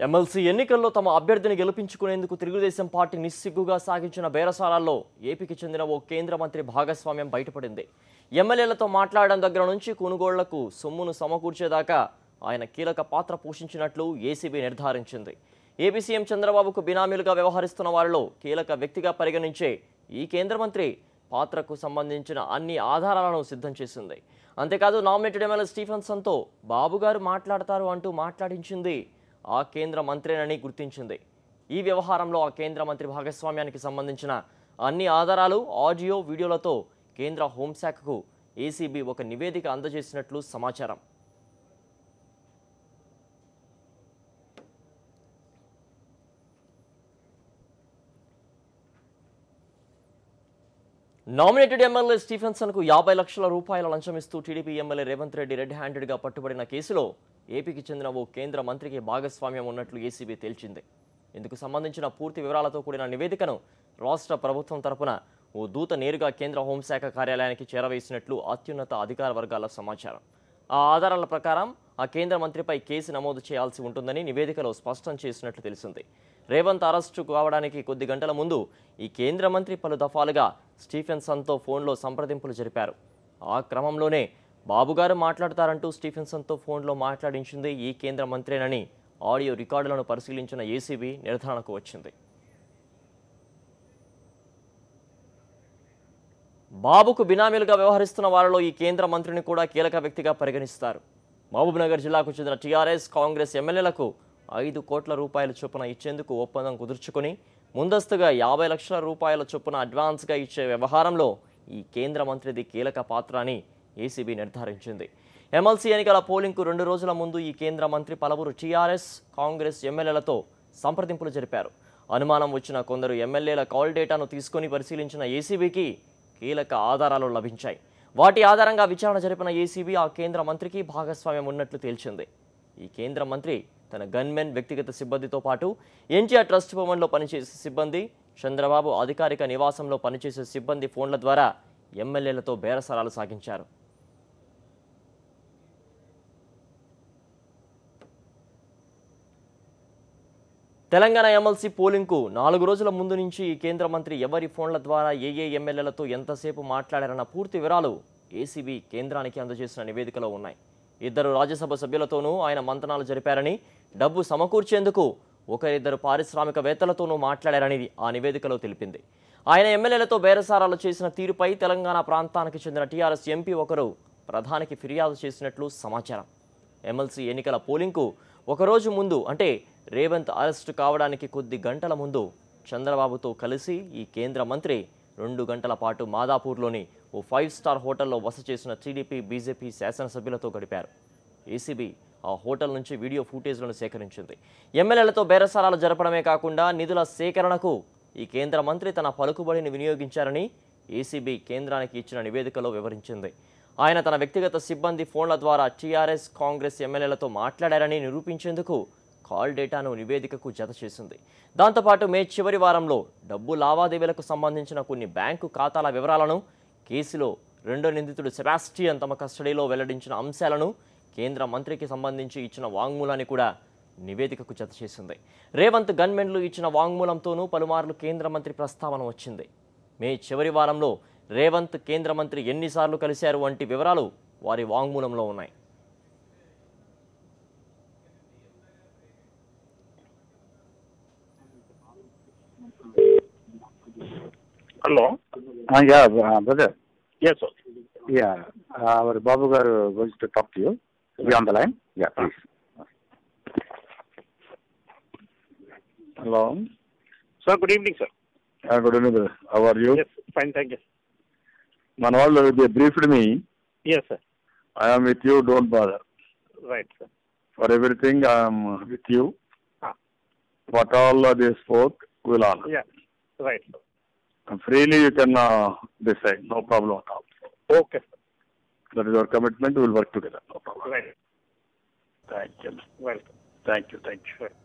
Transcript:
MLC ఎన్నికల్లో తమ అభ్యర్థిని గెలిపించుకునేందుకు తెలుగుదేశం పార్టీ నిస్సిగ్గుగా సాగించిన బేరసారాల్లో ఏపీకి చెందిన ఓ కేంద్ర మంత్రి భాగస్వామ్యం బయటపడింది. ఎమ్మెల్యేలతో మాట్లాడడం దగ్గర నుంచి కొనుగోళ్లకు సొమ్మును సమకూర్చేదాకా ఆయన కీలక పాత్ర పోషించినట్లు ఏసీబీ నిర్ధారించింది. ఏపీ సీఎం చంద్రబాబుకు బినామీలుగా వ్యవహరిస్తున్న వారిలో కీలక వ్యక్తిగా పరిగణించే ఈ కేంద్ర మంత్రి పాత్రకు సంబంధించిన అన్ని ఆధారాలను సిద్ధం చేసింది. అంతేకాదు నామినేటెడ్ ఎమ్మెల్యే స్టీఫెన్సన్తో బాబుగారు మాట్లాడతారు అంటూ మాట్లాడించింది ఆ కేంద్ర మంత్రేనని గుర్తించింది. ఈ వ్యవహారంలో ఆ కేంద్ర మంత్రి భాగస్వామ్యానికి సంబంధించిన అన్ని ఆధారాలు, ఆడియో, వీడియోలతో కేంద్ర హోంశాఖకు ఏసీబీ ఒక నివేదిక అందజేసినట్లు సమాచారం. నామినేటెడ్ ఎమ్మెల్యే స్టీఫెన్సన్కు 50 లక్షల రూపాయల లంచం ఇస్తూ టీడీపీ ఎమ్మెల్యే రేవంత్ రెడ్డి రెడ్ హ్యాండెడ్గా పట్టుబడిన కేసులో ఏపీకి చెందిన ఓ కేంద్ర మంత్రికి భాగస్వామ్యం ఉన్నట్లు ఏసీబీ తేల్చింది. ఇందుకు సంబంధించిన పూర్తి వివరాలతో కూడిన నివేదికను రాష్ట్ర ప్రభుత్వం తరపున ఓ దూత నేరుగా కేంద్ర హోంశాఖ కార్యాలయానికి చేరవేసినట్లు అత్యున్నత అధికార వర్గాల సమాచారం. ఆ ఆధారాల ప్రకారం ఆ కేంద్ర మంత్రిపై కేసు నమోదు చేయాల్సి ఉంటుందని నివేదికలో స్పష్టం చేసినట్లు తెలిసింది. రేవంత్ అరెస్టు కావడానికి కొద్ది గంటల ముందు ఈ కేంద్ర మంత్రి పలు దఫాలుగా స్టీఫెన్సన్తో ఫోన్లో సంప్రదింపులు జరిపారు. ఆ క్రమంలోనే బాబుగారు మాట్లాడతారంటూ స్టీఫెన్సన్తో ఫోన్లో మాట్లాడించింది ఈ కేంద్ర మంత్రేనని ఆడియో రికార్డులను పరిశీలించిన ఏసీబీ నిర్ధారణకు వచ్చింది. బాబుకు బినామీలుగా వ్యవహరిస్తున్న వారిలో ఈ కేంద్ర మంత్రిని కూడా కీలక వ్యక్తిగా పరిగణిస్తారు. మహబూబ్నగర్ జిల్లాకు చెందిన టీఆర్ఎస్, కాంగ్రెస్ ఎమ్మెల్యేలకు 5 కోట్ల రూపాయల చొప్పున ఇచ్చేందుకు ఒప్పందం కుదుర్చుకుని ముందస్తుగా 50 లక్షల రూపాయల చొప్పున అడ్వాన్స్గా ఇచ్చే వ్యవహారంలో ఈ కేంద్ర మంత్రిది కీలక పాత్ర అని ఏసీబీ నిర్ధారించింది. ఎమ్మెల్సీ ఎన్నికల పోలింగ్కు 2 రోజుల ముందు ఈ కేంద్ర మంత్రి పలువురు టీఆర్ఎస్, కాంగ్రెస్ ఎమ్మెల్యేలతో సంప్రదింపులు జరిపారు. అనుమానం వచ్చిన కొందరు ఎమ్మెల్యేల కాల్ డేటాను తీసుకుని పరిశీలించిన ఏసీబీకి కీలక ఆధారాలు లభించాయి. వాటి ఆధారంగా విచారణ జరిపిన ఏసీబీ ఆ కేంద్ర మంత్రికి భాగస్వామ్యం ఉన్నట్లు తేల్చింది. ఈ కేంద్ర మంత్రి తన గన్మెన్, వ్యక్తిగత సిబ్బందితో పాటు ఎన్టీఆర్ ట్రస్ట్ భవన్లో పనిచేసే సిబ్బంది, చంద్రబాబు అధికారిక నివాసంలో పనిచేసే సిబ్బంది ఫోన్ల ద్వారా ఎమ్మెల్యేలతో బేరసారాలు సాగించారు. తెలంగాణ ఎమ్మెల్సీ పోలింగ్కు 4 రోజుల ముందు నుంచి ఈ కేంద్ర మంత్రి ఎవరి ఫోన్ల ద్వారా ఏ ఎమ్మెల్యేలతో ఎంతసేపు మాట్లాడారన్న పూర్తి వివరాలు ఏసీబీ కేంద్రానికి అందజేసిన నివేదికలో ఉన్నాయి. 2 రాజ్యసభ సభ్యులతోనూ ఆయన మంతనాలు జరిపారని, డబ్బు సమకూర్చేందుకు 1-2 పారిశ్రామికవేత్తలతోనూ మాట్లాడారని ఆ నివేదికలో తెలిపింది. ఆయన ఎమ్మెల్యేలతో బేరసారాలు చేసిన తీరుపై తెలంగాణ ప్రాంతానికి చెందిన టీఆర్ఎస్ ఎంపీ ఒకరు ప్రధానికి ఫిర్యాదు చేసినట్లు సమాచారం. ఎమ్మెల్సీ ఎన్నికల పోలింగ్కు 1 రోజు ముందు, అంటే రేవంత్ అరెస్టు కావడానికి కొద్ది గంటల ముందు చంద్రబాబుతో కలిసి ఈ కేంద్ర మంత్రి 2 గంటల పాటు మాదాపూర్లోని ఓ 5 స్టార్ హోటల్లో బస చేసిన టీడీపీ, బీజేపీ శాసనసభ్యులతో గడిపారు. ఏసీబీ ఆ హోటల్ నుంచి వీడియో ఫుటేజ్లను సేకరించింది. ఎమ్మెల్యేలతో బేరసారాలు జరపడమే కాకుండా నిధుల సేకరణకు ఈ కేంద్ర మంత్రి తన పలుకుబడిని వినియోగించారని ఏసీబీ కేంద్రానికి ఇచ్చిన నివేదికలో వివరించింది. ఆయన తన వ్యక్తిగత సిబ్బంది ఫోన్ల ద్వారా టీఆర్ఎస్, కాంగ్రెస్ ఎమ్మెల్యేలతో మాట్లాడారని నిరూపించేందుకు కాల్ డేటాను నివేదికకు జత చేసింది. దాంతోపాటు మే చివరి వారంలో డబ్బు లావాదేవీలకు సంబంధించిన కొన్ని బ్యాంకు ఖాతాల వివరాలను, కేసులో 2వ నిందితుడు సెబాస్టియన్ తమ కస్టడీలో వెల్లడించిన అంశాలను, కేంద్ర మంత్రికి సంబంధించి ఇచ్చిన వాంగ్మూలాన్ని కూడా నివేదికకు జత చేసింది. రేవంత్ గన్మెన్లు ఇచ్చిన వాంగ్మూలంతోనూ పలుమార్లు కేంద్ర మంత్రి ప్రస్తావన వచ్చింది. మే చివరి వారంలో రేవంత్ కేంద్ర మంత్రి ఎన్నిసార్లు కలిశారు వంటి వివరాలు వారి వాంగ్మూలంలో ఉన్నాయి. Hello. Yeah, brother. Yes, sir. Yeah, our Babu garu going to talk to you. Be on the line. Yeah, please. Hello. Sir, good evening, sir. Good evening, brother. How are you? Yes, fine, thank you. Manwal, they briefed me. Yes, sir. I am with you. Don't bother. Right, sir. For everything, I am with you. Ah. What all they spoke, will honor. Yeah, right, sir. Freely you can decide. No problem at all. Okay, sir. That is our commitment. We will work together. No problem. Right. Thank you. Welcome. Thank you. Thank you. Right.